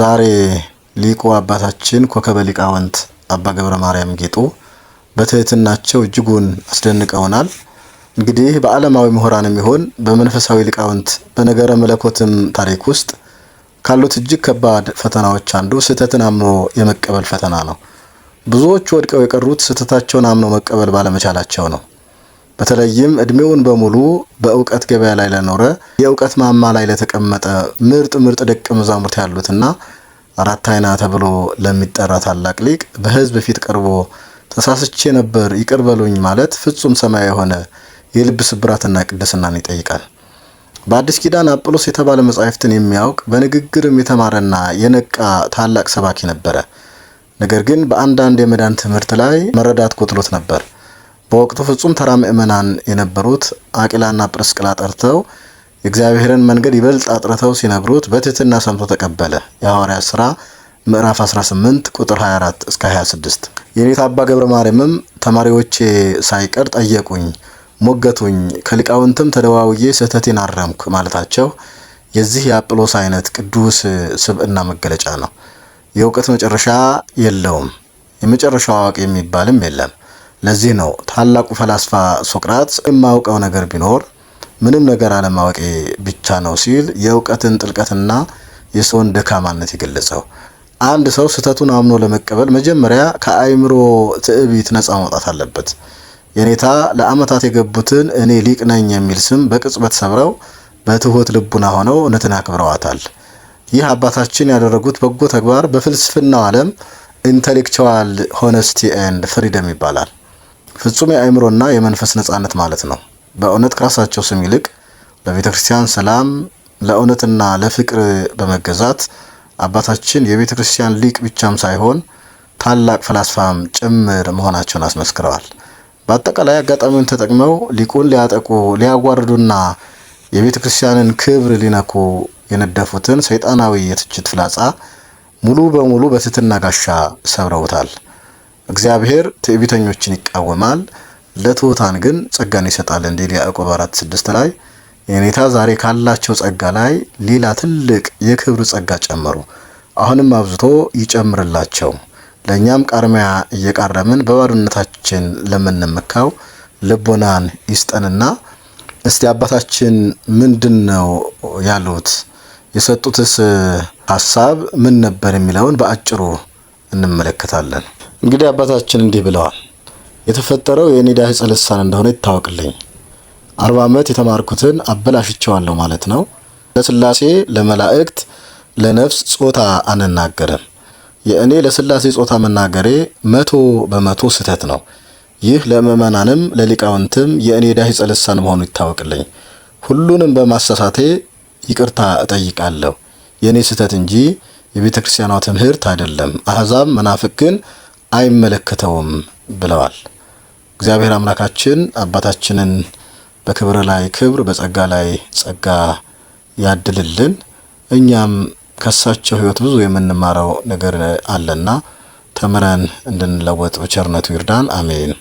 ዛሬ ሊቁ አባታችን ኮከበ ሊቃውንት አባ ገብረ ማርያም ጌጡ በትህትናቸው እጅጉን አስደንቀውናል። እንግዲህ በዓለማዊ ምሁራንም ይሁን በመንፈሳዊ ሊቃውንት በነገረ መለኮትም ታሪክ ውስጥ ካሉት እጅግ ከባድ ፈተናዎች አንዱ ስህተትን አምኖ የመቀበል ፈተና ነው። ብዙዎች ወድቀው የቀሩት ስህተታቸውን አምኖ መቀበል ባለመቻላቸው ነው። በተለይም እድሜውን በሙሉ በእውቀት ገበያ ላይ ለኖረ የእውቀት ማማ ላይ ለተቀመጠ ምርጥ ደቀ መዛሙርት ያሉትና አራት አይና ተብሎ ለሚጠራ ታላቅ ሊቅ በሕዝብ ፊት ቀርቦ ተሳስቼ ነበር ይቅር በሉኝ ማለት ፍጹም ሰማያዊ የሆነ የልብ ስብራትና ቅድስናን ይጠይቃል። በአዲስ ኪዳን አጵሎስ የተባለ መጻሕፍትን የሚያውቅ በንግግርም የተማረና የነቃ ታላቅ ሰባኪ ነበረ። ነገር ግን በአንዳንድ የመዳን ትምህርት ላይ መረዳት ጎድሎት ነበር። በወቅቱ ፍጹም ተራ ምእመናን የነበሩት አቂላና ጵርስቅላ ጠርተው የእግዚአብሔርን መንገድ ይበልጥ አጥርተው ሲነግሩት በትህትና ሰምቶ ተቀበለ። የሐዋርያት ሥራ ምዕራፍ 18 ቁጥር 24 እስከ 26። የኔታ አባ ገብረ ማርያምም ተማሪዎቼ ሳይቀር ጠየቁኝ፣ ሞገቱኝ፣ ከሊቃውንትም ተደዋውዬ ስህተቴን አረምኩ ማለታቸው የዚህ የአጵሎስ አይነት ቅዱስ ስብዕና መገለጫ ነው። የእውቀት መጨረሻ የለውም፣ የመጨረሻው አዋቂ የሚባልም የለም። ለዚህ ነው ታላቁ ፈላስፋ ሶቅራጥስ የማውቀው ነገር ቢኖር ምንም ነገር አለማወቄ ብቻ ነው ሲል የእውቀትን ጥልቀትና የሰውን ደካማነት የገለጸው። አንድ ሰው ስህተቱን አምኖ ለመቀበል መጀመሪያ ከአእምሮ ትዕቢት ነፃ መውጣት አለበት። የኔታ ለዓመታት የገቡትን እኔ ሊቅ ነኝ የሚል ስም በቅጽበት ሰብረው በትሁት ልቡና ሆነው እውነትን አክብረዋታል። ይህ አባታችን ያደረጉት በጎ ተግባር በፍልስፍናው ዓለም ኢንተሌክቹዋል ሆነስቲ ኤንድ ፍሪደም ይባላል። ፍጹም የአእምሮና የመንፈስ ነፃነት ማለት ነው። በእውነት ከራሳቸው ስም ይልቅ ለቤተ ክርስቲያን ሰላም፣ ለእውነትና ለፍቅር በመገዛት አባታችን የቤተ ክርስቲያን ሊቅ ብቻም ሳይሆን ታላቅ ፈላስፋም ጭምር መሆናቸውን አስመስክረዋል። በአጠቃላይ አጋጣሚውን ተጠቅመው ሊቁን ሊያጠቁ፣ ሊያዋርዱና የቤተ ክርስቲያንን ክብር ሊነኩ የነደፉትን ሰይጣናዊ የትችት ፍላጻ ሙሉ በሙሉ በትህትና ጋሻ ሰብረውታል። እግዚአብሔር ትዕቢተኞችን ይቃወማል፣ ለትሑታን ግን ጸጋን ይሰጣል እንዲል ያዕቆብ 4:6 ላይ የኔታ ዛሬ ካላቸው ጸጋ ላይ ሌላ ትልቅ የክብር ጸጋ ጨመሩ። አሁንም አብዝቶ ይጨምርላቸው። ለእኛም ቃርሚያ እየቃረምን በባዶነታችን ለምንመካው ልቦናን ይስጠንና እስቲ አባታችን ምንድን ነው ያሉት? የሰጡትስ ሐሳብ ምን ነበር የሚለውን በአጭሩ እንመለከታለን። እንግዲህ አባታችን እንዲህ ብለዋል። የተፈጠረው የኔ ዳህጸ ልሳን እንደሆነ ይታወቅልኝ። 40 ዓመት የተማርኩትን አበላሽቸዋለሁ ማለት ነው። ለስላሴ ለመላእክት ለነፍስ ጾታ አንናገርም። የእኔ ለስላሴ ጾታ መናገሬ 100% ስህተት ነው። ይህ ለምእመናንም ለሊቃውንትም የእኔ ዳህጸ ልሳን መሆኑ ይታወቅልኝ። ሁሉንም በማሳሳቴ ይቅርታ እጠይቃለሁ። የእኔ ስህተት እንጂ የቤተ ክርስቲያኗ ትምህርት አይደለም። አሕዛብ መናፍቅ ግን አይመለከተውም ብለዋል። እግዚአብሔር አምላካችን አባታችንን በክብር ላይ ክብር በጸጋ ላይ ጸጋ ያድልልን። እኛም ከሳቸው ሕይወት ብዙ የምንማረው ነገር አለና ተምረን እንድንለወጥ በቸርነቱ ይርዳን። አሜን።